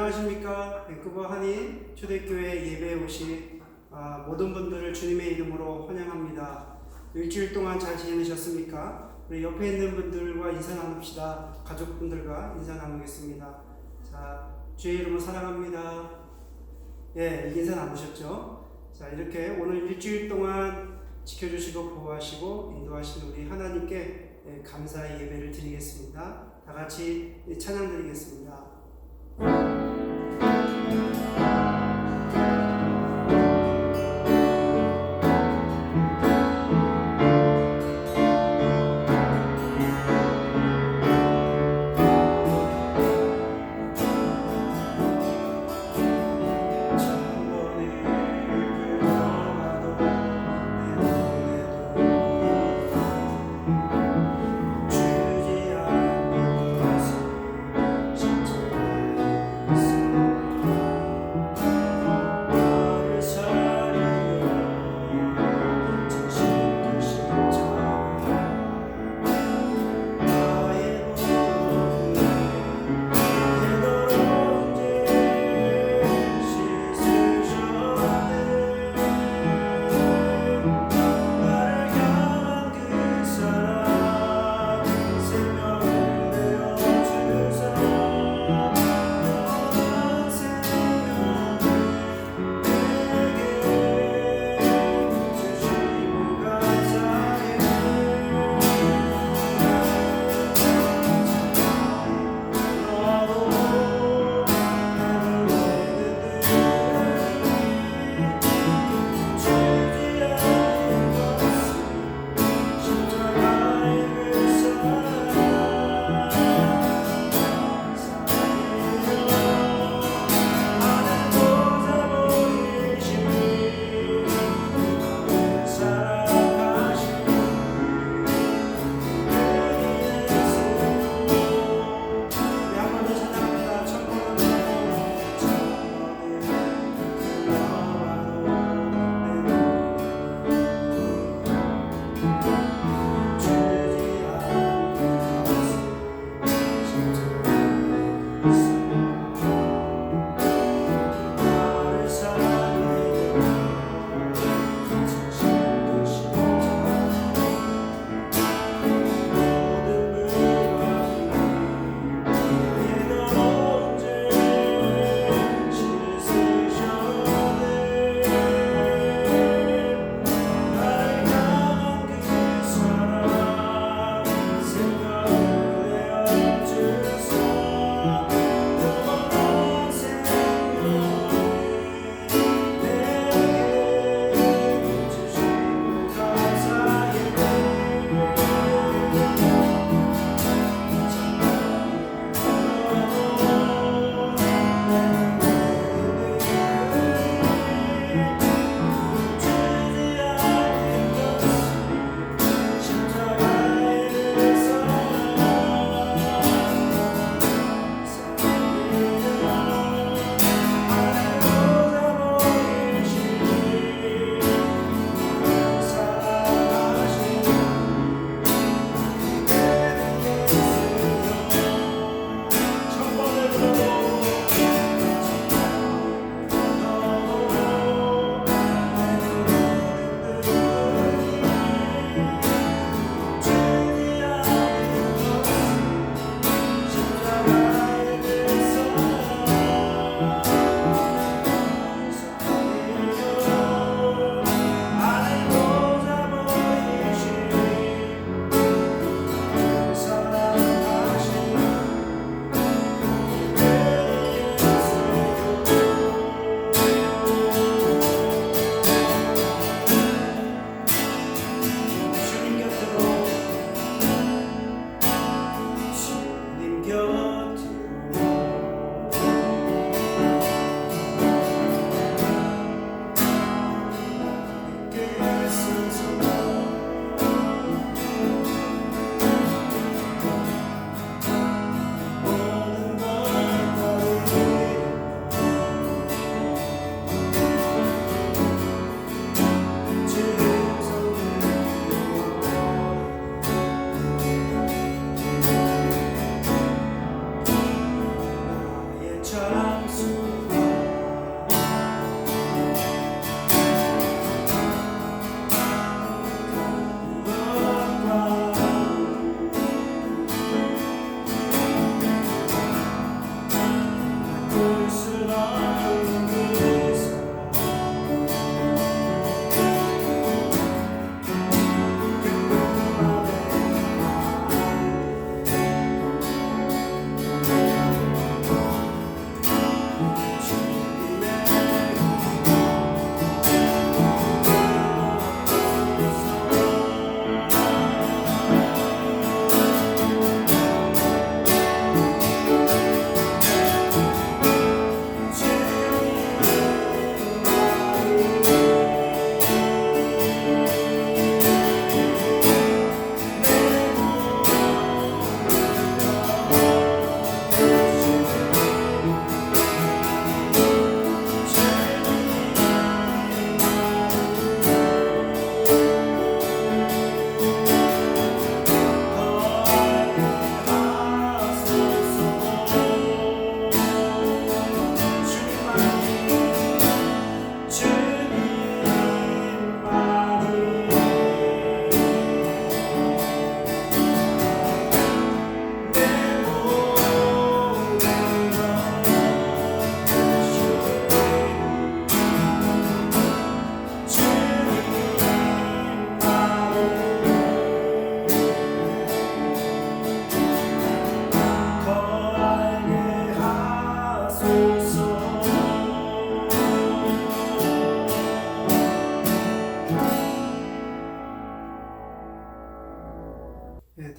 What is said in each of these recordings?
안녕하십니까. 밴쿠버 한인 초대교회 예배에 오신 모든 분들을 주님의 이름으로 환영합니다. 일주일 동안 잘 지내셨습니까? 우리 옆에 있는 분들과 인사 나눕시다. 가족분들과 인사 나누겠습니다. 자, 주의 이름으로 사랑합니다. 예, 인사 나누셨죠? 자, 이렇게 오늘 일주일 동안 지켜주시고 보호하시고 인도하신 우리 하나님께 감사의 예배를 드리겠습니다. 다 같이 찬양 드리겠습니다.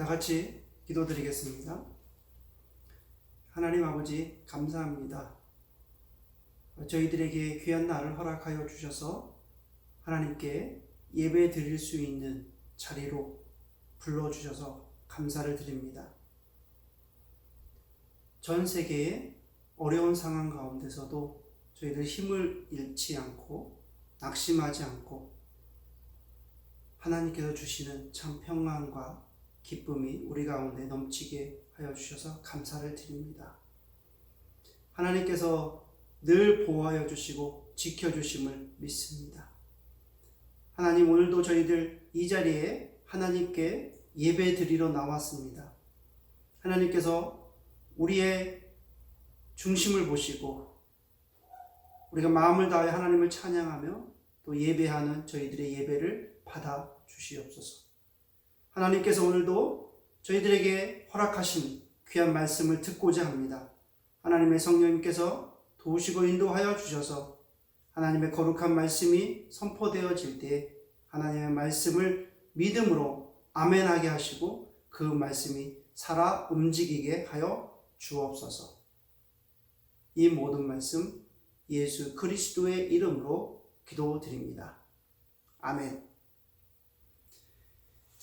다 같이 기도드리겠습니다. 하나님 아버지 감사합니다. 저희들에게 귀한 날을 허락하여 주셔서 하나님께 예배 드릴 수 있는 자리로 불러주셔서 감사를 드립니다. 전 세계의 어려운 상황 가운데서도 저희들 힘을 잃지 않고 낙심하지 않고 하나님께서 주시는 참 평안과 기쁨이 우리 가운데 넘치게 하여 주셔서 감사를 드립니다. 하나님께서 늘 보호하여 주시고 지켜주심을 믿습니다. 하나님, 오늘도 저희들 이 자리에 하나님께 예배 드리러 나왔습니다. 하나님께서 우리의 중심을 보시고 우리가 마음을 다해 하나님을 찬양하며 또 예배하는 저희들의 예배를 받아 주시옵소서. 하나님께서 오늘도 저희들에게 허락하신 귀한 말씀을 듣고자 합니다. 하나님의 성령님께서 도우시고 인도하여 주셔서 하나님의 거룩한 말씀이 선포되어질 때 하나님의 말씀을 믿음으로 아멘하게 하시고 그 말씀이 살아 움직이게 하여 주옵소서. 이 모든 말씀 예수 그리스도의 이름으로 기도드립니다. 아멘.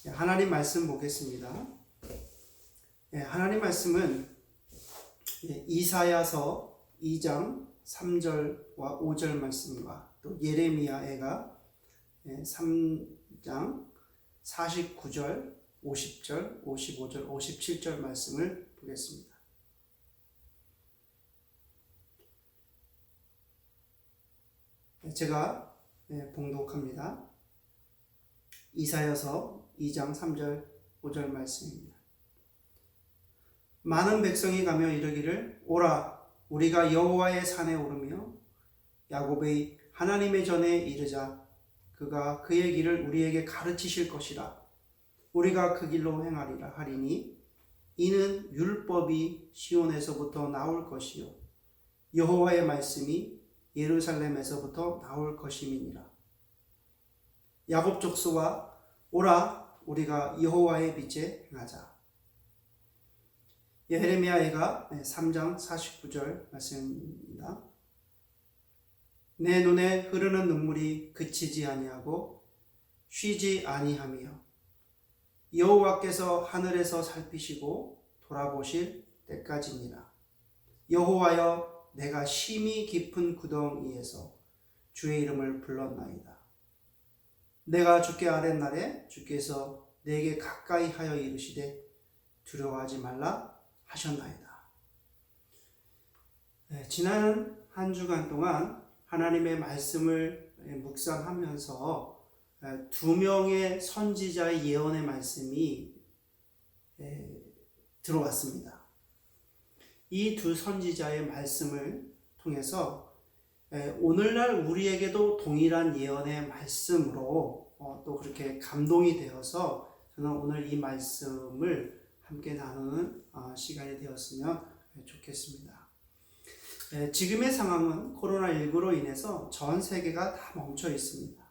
하나님 말씀 보겠습니다. 하나님 말씀은 이사야서 2장 3절과 5절 말씀과 또 예레미야가 3장 49절, 50절, 55절, 57절 말씀을 보겠습니다. 제가 봉독합니다. 이사야서 2장 3절 5절 말씀입니다. 많은 백성이 가며 이르기를 오라 우리가 여호와의 산에 오르며 야곱의 하나님의 전에 이르자 그가 그의 길을 우리에게 가르치실 것이라 우리가 그 길로 행하리라 하리니 이는 율법이 시온에서부터 나올 것이요 여호와의 말씀이 예루살렘에서부터 나올 것임이니라. 야곱 족속아 오라 우리가 여호와의 빛에 행하자. 예레미야가 3장 49절 말씀입니다. 내 눈에 흐르는 눈물이 그치지 아니하고 쉬지 아니하며 여호와께서 하늘에서 살피시고 돌아보실 때까지니라. 여호와여 내가 심히 깊은 구덩이에서 주의 이름을 불렀나이다. 내가 주께 아뢰날에 주께서 내게 가까이 하여 이르시되 두려워하지 말라 하셨나이다. 지난 한 주간 동안 하나님의 말씀을 묵상하면서 두 명의 선지자의 예언의 말씀이 들어왔습니다. 이 두 선지자의 말씀을 통해서 오늘날 우리에게도 동일한 예언의 말씀으로 또 그렇게 감동이 되어서 저는 오늘 이 말씀을 함께 나누는 시간이 되었으면 좋겠습니다. 지금의 상황은 코로나19로 인해서 전 세계가 다 멈춰 있습니다.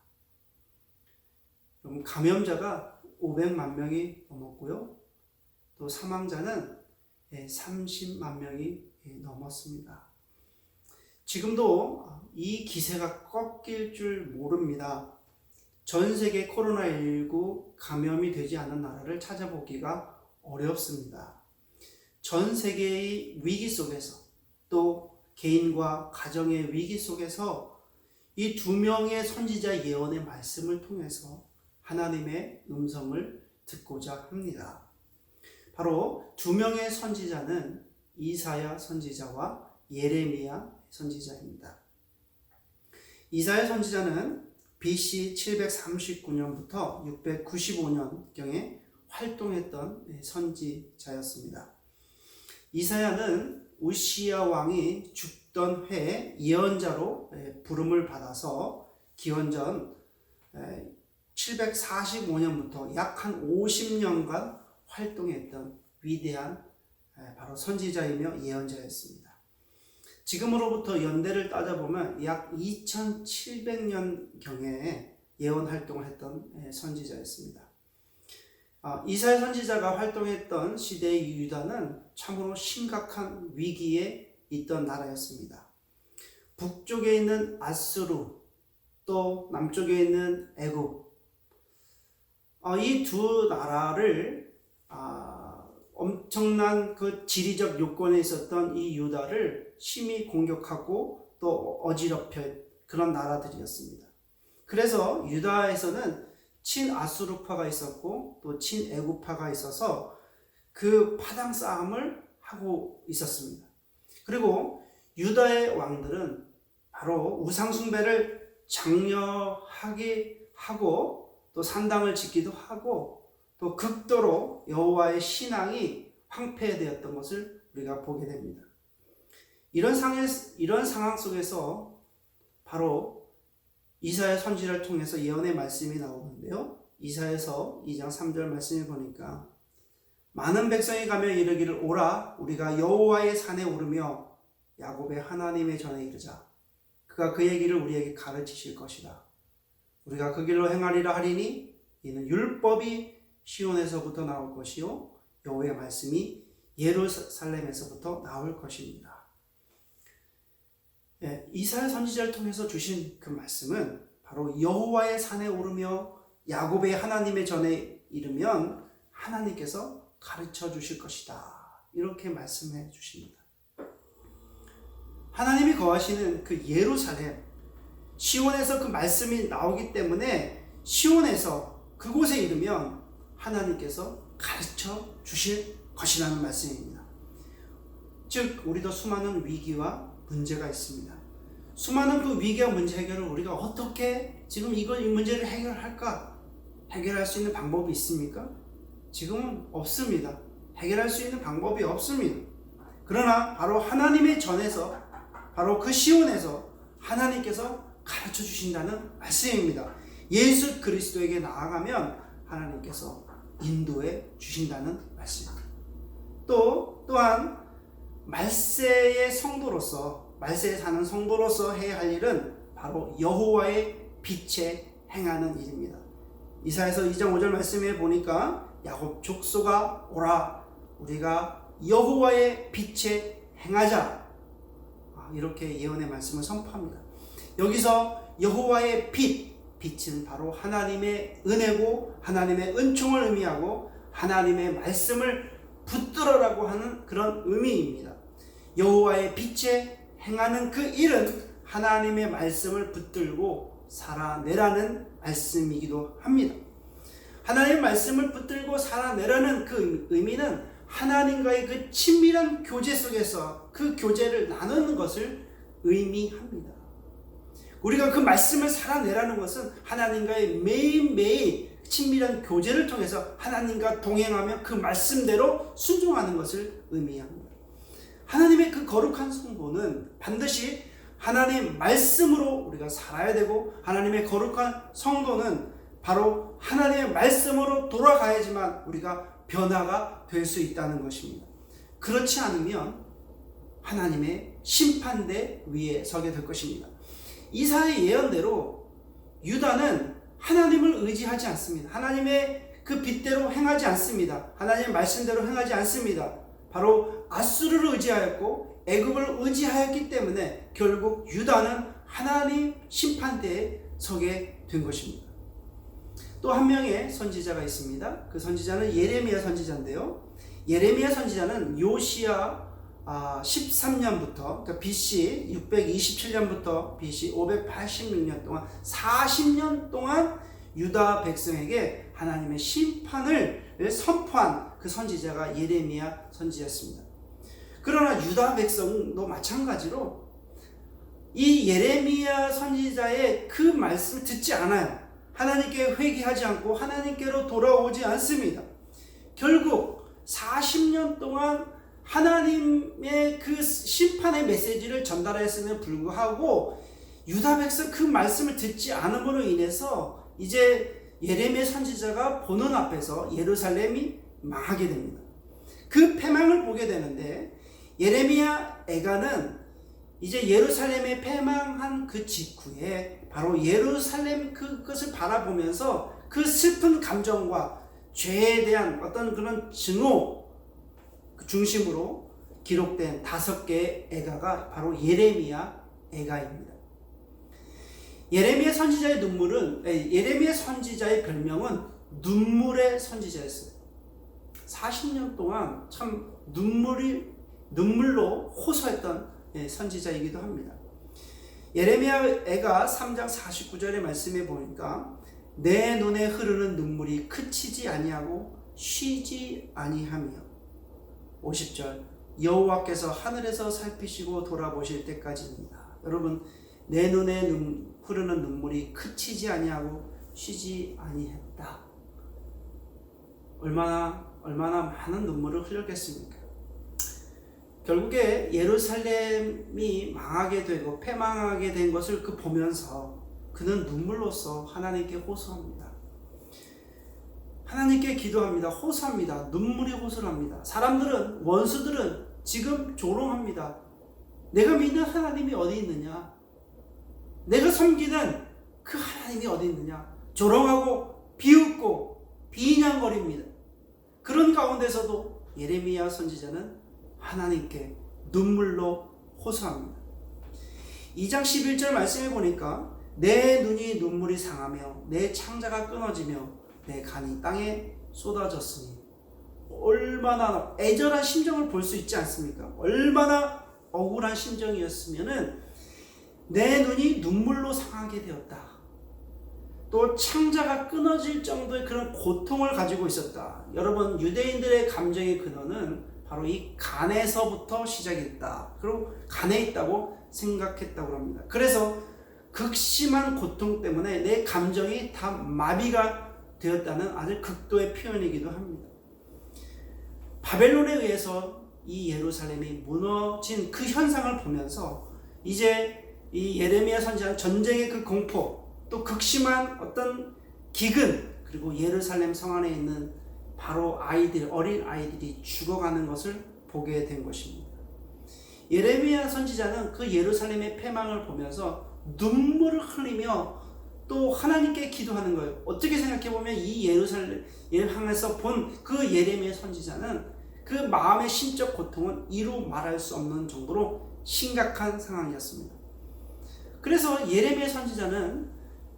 감염자가 500만 명이 넘었고요. 또 사망자는 30만 명이 넘었습니다. 지금도 이 기세가 꺾일 줄 모릅니다. 전 세계 코로나19 감염이 되지 않은 나라를 찾아보기가 어렵습니다. 전 세계의 위기 속에서 또 개인과 가정의 위기 속에서 이 두 명의 선지자 예언의 말씀을 통해서 하나님의 음성을 듣고자 합니다. 바로 두 명의 선지자는 이사야 선지자와 예레미야 선지자입니다. 이사야 선지자는 BC 739년부터 695년경에 활동했던 선지자였습니다. 이사야는 우시야 왕이 죽던 해에 예언자로 부름을 받아서 기원전 745년부터 약 한 50년간 활동했던 위대한 바로 선지자이며 예언자였습니다. 지금으로부터 연대를 따져보면 약 2700년경에 예언 활동을 했던 선지자였습니다. 이사야 선지자가 활동했던 시대의 유다는 참으로 심각한 위기에 있던 나라였습니다. 북쪽에 있는 아수르, 또 남쪽에 있는 애굽, 이 두 나라를 엄청난 그 지리적 요건에 있었던 이 유다를 심히 공격하고 또 어지럽혀 그런 나라들이었습니다. 그래서 유다에서는 친아수르파가 있었고 또 친애굽파가 있어서 그 파당 싸움을 하고 있었습니다. 그리고 유다의 왕들은 바로 우상숭배를 장려하게 하고 또 산당을 짓기도 하고 또 극도로 여호와의 신앙이 황폐되었던 것을 우리가 보게 됩니다. 이런 상황 속에서 바로 이사야 선지자를 통해서 예언의 말씀이 나오는데요. 이사야서 2장 3절 말씀을 보니까 많은 백성이 가며 이르기를 오라 우리가 여호와의 산에 오르며 야곱의 하나님의 전에 이르자. 그가 그의 길을 우리에게 가르치실 것이다. 우리가 그 길로 행하리라 하리니 이는 율법이 시온에서부터 나올 것이요 여호와의 말씀이 예루살렘에서부터 나올 것입니다. 이사야 선지자를 통해서 주신 그 말씀은 바로 여호와의 산에 오르며 야곱의 하나님의 전에 이르면 하나님께서 가르쳐 주실 것이다. 이렇게 말씀해 주십니다. 하나님이 거하시는 그 예루살렘, 시온에서 그 말씀이 나오기 때문에 시온에서 그곳에 이르면 하나님께서 가르쳐 주실 것이라는 말씀입니다. 즉 우리도 수많은 위기와 문제가 있습니다. 수많은 그 위기와 문제 해결을 우리가 어떻게 지금 이 문제를 해결할까? 해결할 수 있는 방법이 있습니까? 지금은 없습니다. 해결할 수 있는 방법이 없습니다. 그러나 바로 하나님의 전에서 바로 그 시온에서 하나님께서 가르쳐 주신다는 말씀입니다. 예수 그리스도에게 나아가면 하나님께서 인도해 주신다는 말씀입니다. 또한 말세의 성도로서 말세에 사는 성도로서 해야 할 일은 바로 여호와의 빛에 행하는 일입니다. 이사야서 2장 5절 말씀에 보니까 야곱 족속아 오라 우리가 여호와의 빛에 행하자 이렇게 예언의 말씀을 선포합니다. 여기서 여호와의 빛은 바로 하나님의 은혜고 하나님의 은총을 의미하고 하나님의 말씀을 붙들어라고 하는 그런 의미입니다. 여호와의 빛에 행하는 그 일은 하나님의 말씀을 붙들고 살아내라는 말씀이기도 합니다. 하나님의 말씀을 붙들고 살아내라는 그 의미는 하나님과의 그 친밀한 교제 속에서 그 교제를 나누는 것을 의미합니다. 우리가 그 말씀을 살아내라는 것은 하나님과의 매일매일 친밀한 교제를 통해서 하나님과 동행하며 그 말씀대로 순종하는 것을 의미합니다. 하나님의 그 거룩한 성도는 반드시 하나님 말씀으로 우리가 살아야 되고 하나님의 거룩한 성도는 바로 하나님의 말씀으로 돌아가야지만 우리가 변화가 될 수 있다는 것입니다. 그렇지 않으면 하나님의 심판대 위에 서게 될 것입니다. 이사야의 예언대로 유다는 하나님을 의지하지 않습니다. 하나님의 그 빛대로 행하지 않습니다. 하나님의 말씀대로 행하지 않습니다. 바로 아수르를 의지하였고 애굽을 의지하였기 때문에 결국 유다는 하나님 심판대에 서게 된 것입니다. 또 한 명의 선지자가 있습니다. 그 선지자는 예레미야 선지자인데요. 예레미야 선지자는 요시야 13년부터 그러니까 BC 627년부터 BC 586년 동안 40년 동안 유다 백성에게 하나님의 심판을 선포한 그 선지자가 예레미야 선지자였습니다. 그러나 유다 백성도 마찬가지로 이 예레미야 선지자의 그 말씀을 듣지 않아요. 하나님께 회개하지 않고 하나님께로 돌아오지 않습니다. 결국 40년 동안 하나님의 그 심판의 메시지를 전달했음에 불구하고 유다 백성 그 말씀을 듣지 않음으로 인해서 이제 예레미야 선지자가 보는 앞에서 예루살렘이 망하게 됩니다. 그 패망을 보게 되는데 예레미야 애가는 이제 예루살렘에 패망한 그 직후에 바로 예루살렘 그것을 바라보면서 그 슬픈 감정과 죄에 대한 어떤 그런 증오 중심으로 기록된 5개의 애가가 바로 예레미야 애가입니다. 예레미야 선지자의 별명은 눈물의 선지자였어요. 40년 동안 참 눈물로 호소했던 선지자이기도 합니다. 예레미야 애가 3장 49절의 말씀에 보니까 내 눈에 흐르는 눈물이 그치지 아니하고 쉬지 아니하며 50절 여호와께서 하늘에서 살피시고 돌아보실 때까지입니다. 여러분, 내 눈에 흐르는 눈물이 그치지 아니하고 쉬지 아니했다. 얼마나 많은 눈물을 흘렸겠습니까? 결국에 예루살렘이 망하게 되고 패망하게 된 것을 보면서 그는 눈물로써 하나님께 호소합니다. 하나님께 기도합니다. 호소합니다. 눈물이 호소를 합니다. 원수들은 지금 조롱합니다. 내가 믿는 하나님이 어디 있느냐? 내가 섬기는 그 하나님이 어디 있느냐? 조롱하고 비웃고 비인양거립니다. 그런 가운데서도 예레미야 선지자는 하나님께 눈물로 호소합니다. 2장 11절 말씀해 보니까 내 눈이 눈물이 상하며 내 창자가 끊어지며 내 간이 땅에 쏟아졌으니 얼마나 애절한 심정을 볼 수 있지 않습니까? 얼마나 억울한 심정이었으면은 내 눈이 눈물로 상하게 되었다. 또 창자가 끊어질 정도의 그런 고통을 가지고 있었다. 여러분, 유대인들의 감정의 근원은 바로 이 간에서부터 시작했다. 그리고 간에 있다고 생각했다고 합니다. 그래서 극심한 고통 때문에 내 감정이 다 마비가 되었다는 아주 극도의 표현이기도 합니다. 바벨론에 의해서 이 예루살렘이 무너진 그 현상을 보면서 이제 이 예레미야 선지자는 전쟁의 그 공포, 또 극심한 어떤 기근, 그리고 예루살렘 성 안에 있는 바로 어린 아이들이 죽어가는 것을 보게 된 것입니다. 예레미야 선지자는 그 예루살렘의 패망을 보면서 눈물을 흘리며 또 하나님께 기도하는 거예요. 어떻게 생각해보면 이 예루살렘을 향해서 본 그 예레미야 선지자는 그 마음의 심적 고통은 이루 말할 수 없는 정도로 심각한 상황이었습니다. 그래서 예레미야 선지자는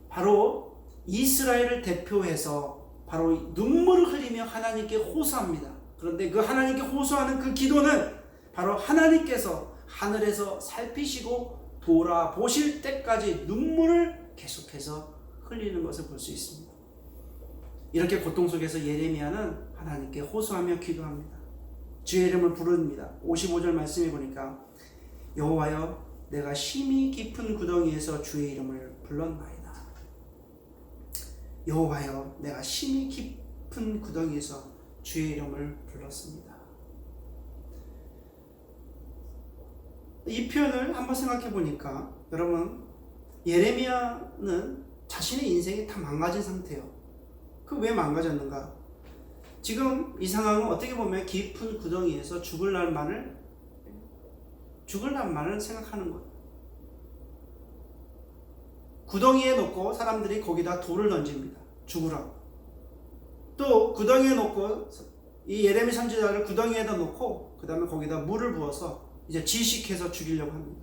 바로 이스라엘을 대표해서 바로 눈물을 흘리며 하나님께 호소합니다. 그런데 그 하나님께 호소하는 그 기도는 바로 하나님께서 하늘에서 살피시고 돌아보실 때까지 눈물을 계속해서 흘리는 것을 볼 수 있습니다. 이렇게 고통 속에서 예레미야는 하나님께 호소하며 기도합니다. 주의 이름을 부릅니다. 55절 말씀해 보니까 여호와여 내가 심히 깊은 구덩이에서 주의 이름을 불렀나이다. 여호와여 내가 심히 깊은 구덩이에서 주의 이름을 불렀습니다. 이 표현을 한번 생각해 보니까 여러분, 예레미야는 자신의 인생이 다 망가진 상태예요. 그 왜 망가졌는가? 지금 이 상황은 어떻게 보면 깊은 구덩이에서 죽을 날만을 생각하는 거예요. 구덩이에 놓고 사람들이 거기다 돌을 던집니다. 죽으라고. 또 구덩이에 놓고 이 예레미야 선지자를 구덩이에다 놓고 그 다음에 거기다 물을 부어서 이제 질식해서 죽이려고 합니다.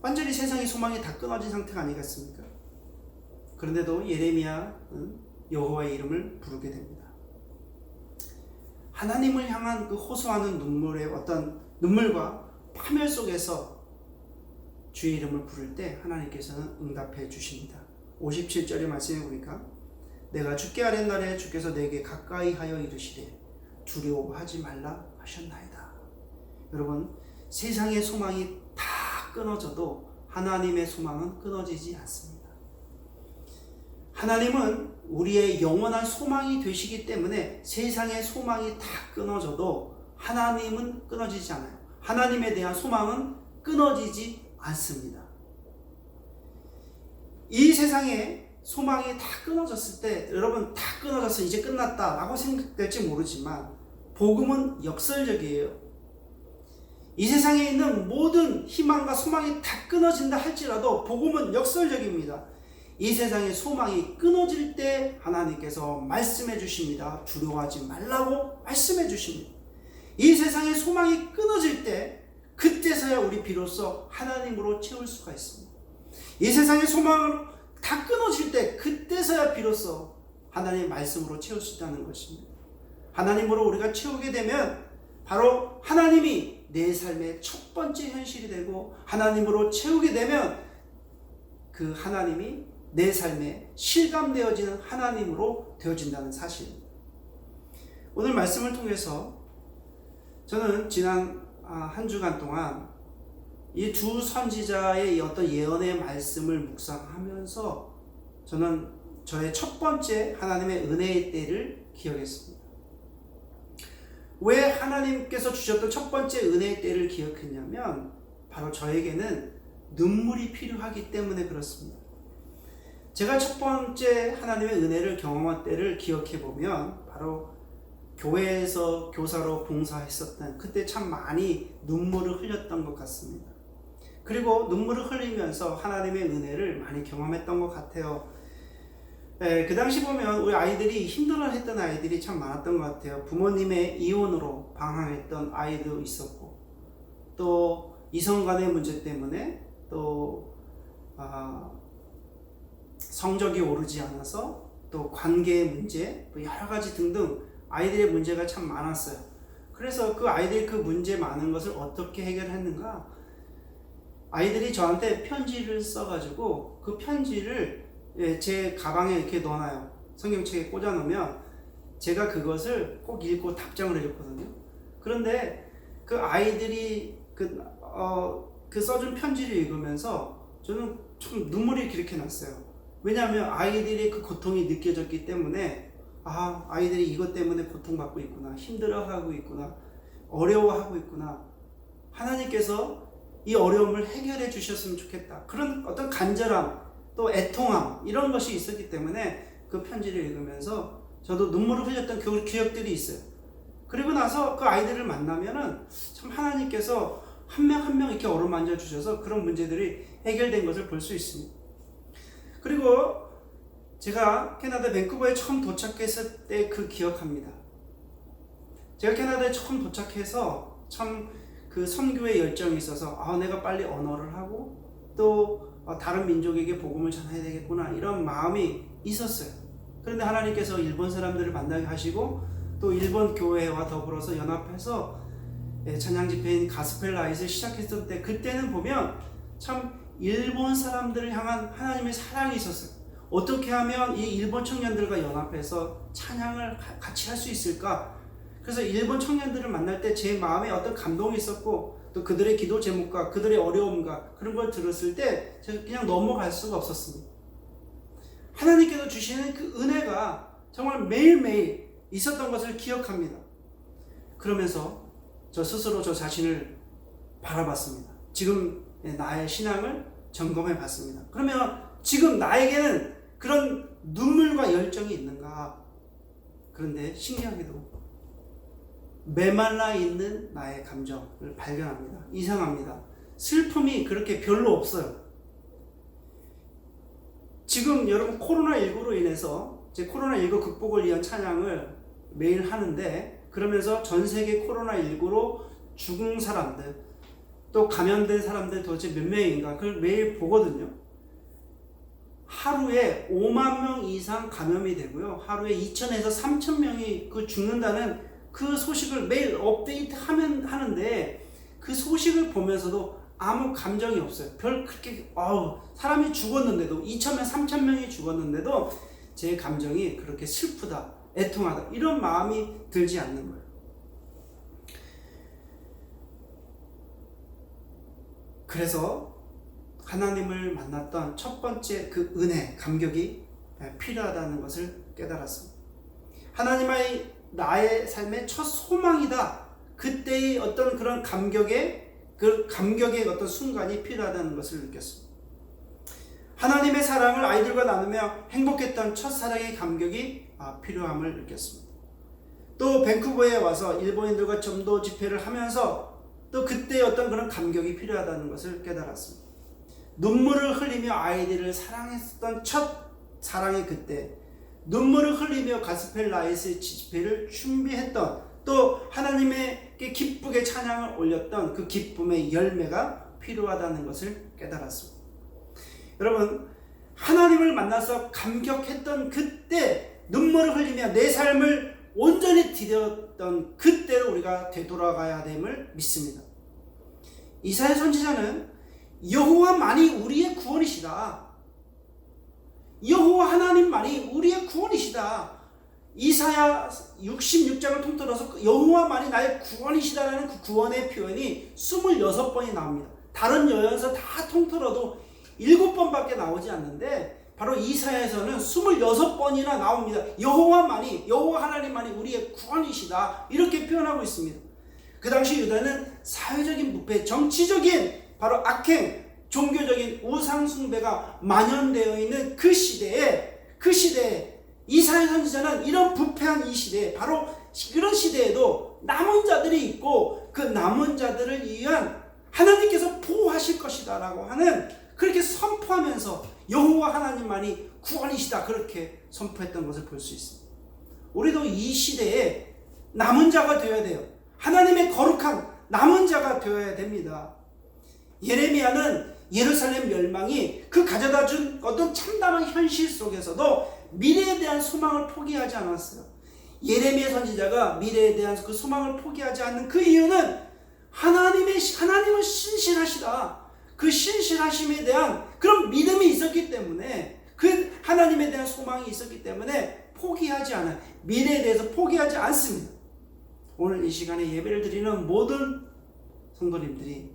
완전히 세상의 소망이 다 끊어진 상태가 아니겠습니까? 그런데도 예레미야는 여호와의 이름을 부르게 됩니다. 하나님을 향한 그 호소하는 눈물의 어떤 눈물과 파멸 속에서 주의 이름을 부를 때 하나님께서는 응답해 주십니다. 57절의 말씀에 보니까 내가 죽게 하는 날에 주께서 내게 가까이 하여 이르시되 두려워하지 말라 하셨나이다. 여러분, 세상의 소망이 다 끊어져도 하나님의 소망은 끊어지지 않습니다. 하나님은 우리의 영원한 소망이 되시기 때문에 세상의 소망이 다 끊어져도 하나님은 끊어지지 않아요. 하나님에 대한 소망은 끊어지지 않습니다. 이 세상에 소망이 다 끊어졌을 때 여러분, 다 끊어졌어 이제 끝났다 라고 생각될지 모르지만 복음은 역설적이에요. 이 세상에 있는 모든 희망과 소망이 다 끊어진다 할지라도 복음은 역설적입니다. 이 세상의 소망이 끊어질 때 하나님께서 말씀해 주십니다. 두려워하지 말라고 말씀해 주십니다. 이 세상의 소망이 끊어질 때 그때서야 우리 비로소 하나님으로 채울 수가 있습니다. 이 세상의 소망을 다 끊어질 때 그때서야 비로소 하나님의 말씀으로 채울 수 있다는 것입니다. 하나님으로 우리가 채우게 되면 바로 하나님이 내 삶의 첫 번째 현실이 되고, 하나님으로 채우게 되면 그 하나님이 내 삶에 실감되어지는 하나님으로 되어진다는 사실입니다. 오늘 말씀을 통해서 저는 지난 한 주간 동안 이 두 선지자의 어떤 예언의 말씀을 묵상하면서 저는 저의 첫 번째 하나님의 은혜의 때를 기억했습니다. 왜 하나님께서 주셨던 첫 번째 은혜의 때를 기억했냐면 바로 저에게는 눈물이 필요하기 때문에 그렇습니다. 제가 첫 번째 하나님의 은혜를 경험한 때를 기억해 보면 바로 교회에서 교사로 봉사했었던 그때 참 많이 눈물을 흘렸던 것 같습니다. 그리고 눈물을 흘리면서 하나님의 은혜를 많이 경험했던 것 같아요. 그 당시 보면 우리 아이들이 힘들어했던 아이들이 참 많았던 것 같아요. 부모님의 이혼으로 방황했던 아이도 있었고, 또 이성 간의 문제 때문에 또 성적이 오르지 않아서 또 관계의 문제, 또 여러 가지 등등 아이들의 문제가 참 많았어요. 그래서 그 아이들이 그 문제 많은 것을 어떻게 해결했는가? 아이들이 저한테 편지를 써가지고 그 편지를 제 가방에 이렇게 넣어놔요. 성경책에 꽂아놓으면 제가 그것을 꼭 읽고 답장을 해줬거든요. 그런데 그 아이들이 그 써준 편지를 읽으면서 저는 좀 눈물이 그렇게 났어요. 왜냐하면 아이들의 그 고통이 느껴졌기 때문에 아이들이 이것 때문에 고통받고 있구나, 힘들어하고 있구나, 어려워하고 있구나, 하나님께서 이 어려움을 해결해 주셨으면 좋겠다, 그런 어떤 간절함 또 애통함 이런 것이 있었기 때문에 그 편지를 읽으면서 저도 눈물을 흘렸던 기억들이 있어요. 그리고 나서 그 아이들을 만나면은 참 하나님께서 한 명 한 명 이렇게 어루만져 주셔서 그런 문제들이 해결된 것을 볼 수 있습니다. 그리고 제가 캐나다 밴쿠버에 처음 도착했을 때 그 기억합니다. 제가 캐나다에 처음 도착해서 참 그 선교의 열정이 있어서 내가 빨리 언어를 하고 또 다른 민족에게 복음을 전해야 되겠구나, 이런 마음이 있었어요. 그런데 하나님께서 일본 사람들을 만나게 하시고 또 일본 교회와 더불어서 연합해서 찬양 집회인 가스펠 라이트를 시작했을 때, 그때는 보면 참 일본 사람들을 향한 하나님의 사랑이 있었어요. 어떻게 하면 이 일본 청년들과 연합해서 찬양을 같이 할 수 있을까? 그래서 일본 청년들을 만날 때 제 마음에 어떤 감동이 있었고, 또 그들의 기도 제목과 그들의 어려움과 그런 걸 들었을 때 제가 그냥 넘어갈 수가 없었습니다. 하나님께서 주시는 그 은혜가 정말 매일매일 있었던 것을 기억합니다. 그러면서 저 스스로 저 자신을 바라봤습니다. 지금 나의 신앙을 점검해 봤습니다. 그러면 지금 나에게는 그런 눈물과 열정이 있는가? 그런데 신기하게도 메말라 있는 나의 감정을 발견합니다. 이상합니다. 슬픔이 그렇게 별로 없어요. 지금 여러분 코로나19로 인해서 제 코로나19 극복을 위한 찬양을 매일 하는데, 그러면서 전 세계 코로나19로 죽은 사람들 또 감염된 사람들 도대체 몇 명인가 그걸 매일 보거든요. 하루에 5만 명 이상 감염이 되고요, 하루에 2,000에서 3,000명이 죽는다는 그 소식을 매일 업데이트 하는데, 그 소식을 보면서도 아무 감정이 없어요. 그렇게 사람이 죽었는데도 2,000명, 3,000명이 죽었는데도 제 감정이 그렇게 슬프다, 애통하다 이런 마음이 들지 않는 거예요. 그래서 하나님을 만났던 첫 번째 그 은혜, 감격이 필요하다는 것을 깨달았습니다. 하나님의 나의 삶의 첫 소망이다. 그때의 어떤 그런 감격의 어떤 순간이 필요하다는 것을 느꼈습니다. 하나님의 사랑을 아이들과 나누며 행복했던 첫사랑의 감격이 필요함을 느꼈습니다. 또 밴쿠버에 와서 일본인들과 전도 집회를 하면서 또 그때 어떤 그런 감격이 필요하다는 것을 깨달았습니다. 눈물을 흘리며 아이들을 사랑했던 첫 사랑의 그때, 눈물을 흘리며 가스펠 라이스 집회를 준비했던, 또 하나님에게 기쁘게 찬양을 올렸던 그 기쁨의 열매가 필요하다는 것을 깨달았습니다. 여러분, 하나님을 만나서 감격했던 그때, 눈물을 흘리며 내 삶을 온전히 드렸던 그때로 우리가 되돌아가야 됨을 믿습니다. 이사야 선지자는 여호와만이 우리의 구원이시다, 여호와 하나님만이 우리의 구원이시다, 이사야 66장을 통틀어서 여호와만이 나의 구원이시다라는 그 구원의 표현이 26번이 나옵니다. 다른 여연서 다 통틀어도 7번밖에 나오지 않는데 바로 이사야에서는 26번이나 나옵니다. 여호와만이, 여호와 하나님만이 우리의 구원이시다, 이렇게 표현하고 있습니다. 그 당시 유다는 사회적인 부패, 정치적인 바로 악행, 종교적인 우상 숭배가 만연되어 있는 그 시대에 이사야 선지자는 이런 부패한 이 시대에, 바로 그런 시대에도 남은 자들이 있고 그 남은 자들을 위한 하나님께서 보호하실 것이다 라고 하는, 그렇게 선포하면서 여호와 하나님만이 구원이시다, 그렇게 선포했던 것을 볼 수 있습니다. 우리도 이 시대에 남은 자가 되어야 돼요. 하나님의 거룩한 남은 자가 되어야 됩니다. 예레미야는 예루살렘 멸망이 그 가져다 준 어떤 참담한 현실 속에서도 미래에 대한 소망을 포기하지 않았어요. 예레미야 선지자가 미래에 대한 그 소망을 포기하지 않는 그 이유는 하나님은 신실하시다, 그 신실하심에 대한 그런 믿음이 있었기 때문에, 그 하나님에 대한 소망이 있었기 때문에 포기하지 않아요. 미래에 대해서 포기하지 않습니다. 오늘 이 시간에 예배를 드리는 모든 성도님들이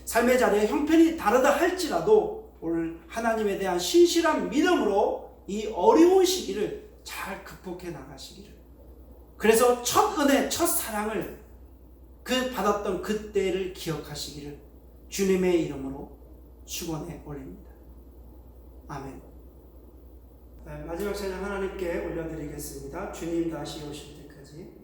삶의 자리에 형편이 다르다 할지라도 오늘 하나님에 대한 신실한 믿음으로 이 어려운 시기를 잘 극복해 나가시기를, 그래서 첫 은혜, 첫 사랑을 그 받았던 그때를 기억하시기를 주님의 이름으로 축원해 올립니다. 아멘. 네, 마지막 찬양 하나님께 올려드리겠습니다. 주님 다시 오실 때까지.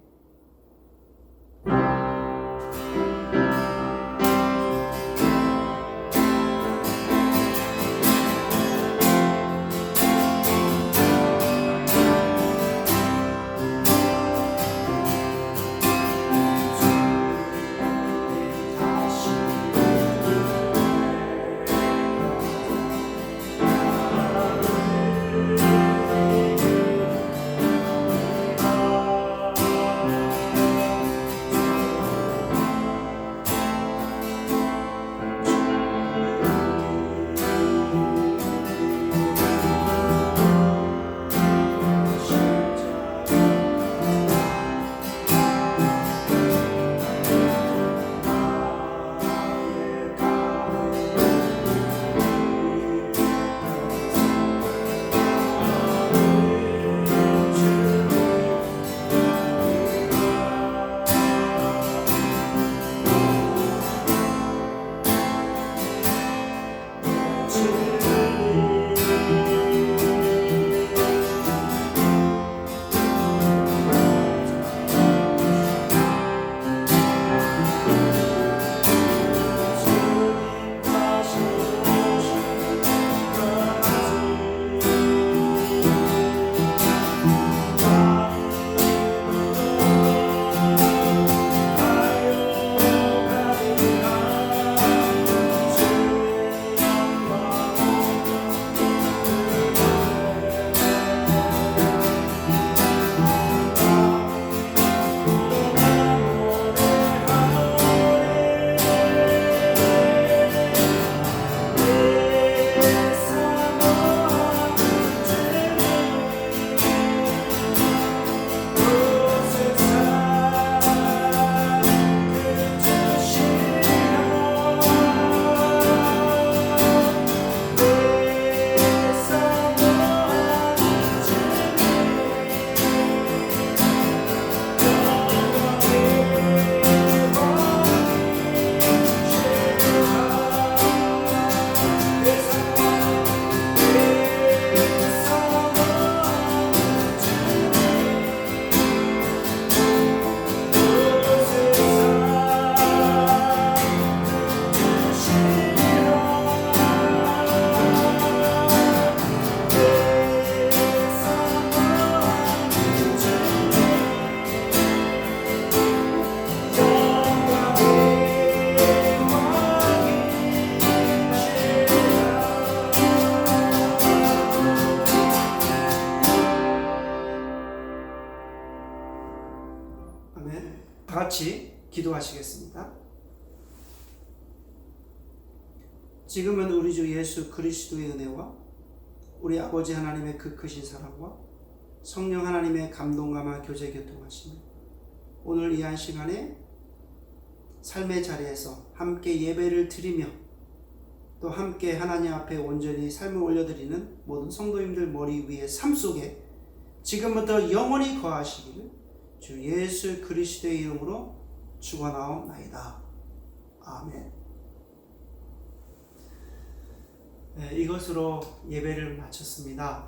같이 기도하시겠습니다. 지금은 우리 주 예수 그리스도의 은혜와 우리 아버지 하나님의 그 크신 사랑과 성령 하나님의 감동감화 교제 교통하시며 오늘 이 한 시간에 삶의 자리에서 함께 예배를 드리며 또 함께 하나님 앞에 온전히 삶을 올려드리는 모든 성도님들 머리 위에 삶 속에 지금부터 영원히 거하시기를 주 예수 그리스도의 이름으로 축원하옵나이다. 아멘. 이것으로 예배를 마쳤습니다.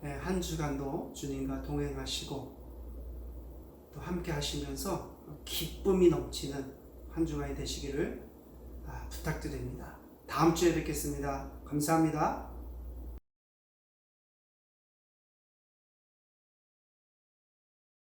한 주간도 주님과 동행하시고 또 함께 하시면서 기쁨이 넘치는 한 주간이 되시기를 부탁드립니다. 다음 주에 뵙겠습니다. 감사합니다.